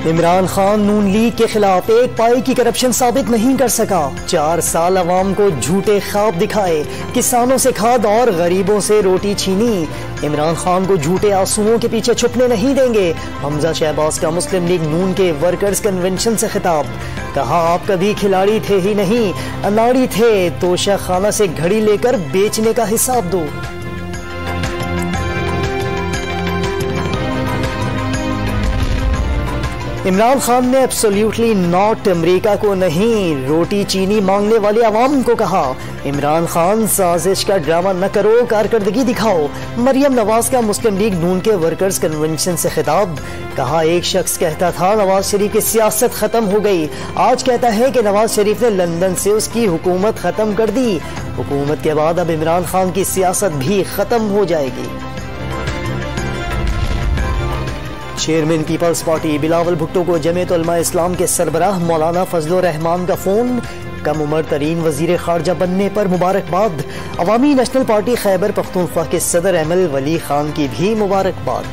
इमरान खान नून league के खिलाफ एक पाई की करप्शन साबित नहीं कर सका। 4 साल अवाम को झूठे ख्वाब दिखाए, किसानों से खाद और गरीबों से रोटी छीनी। इमरान खान को झूठे आंसुओं के पीछे छुपने नहीं देंगे। हमजा शहबाज का मुस्लिम लीग नून के वर्कर्स कन्वेंशन से खिताब। कहा, आप कभी खिलाड़ी थे ही नहीं, अनाड़ी थे। तोशा खाना से घड़ी लेकर बेचने का हिसाब दो। इमरान खान ने एब्सोल्युटली नॉट अमेरिका को नहीं, रोटी चीनी मांगने वाले अवाम को कहा। इमरान खान, साजिश का ड्रामा न करो, कारकर्दगी दिखाओ। मरियम नवाज का मुस्लिम लीग नून के वर्कर्स कन्वेंशन से खिताब। कहा, एक शख्स कहता था नवाज शरीफ की सियासत खत्म हो गई, आज कहता है कि नवाज शरीफ ने लंदन से उसकी हुकूमत खत्म कर दी। हुकूमत के बाद अब इमरान खान की सियासत भी खत्म हो जाएगी। चेयरमैन पीपल्स पार्टी बिलावल भुट्टो को जमीयत उलमा इस्लाम के सरबराह मौलाना फजलुर रहमान का फोन। कम उम्र तरीन वजीर खारजा बनने पर मुबारकबाद। अवामी नेशनल पार्टी खैबर पख्तूनख्वा के सदर एमएल वली खान की भी मुबारकबाद।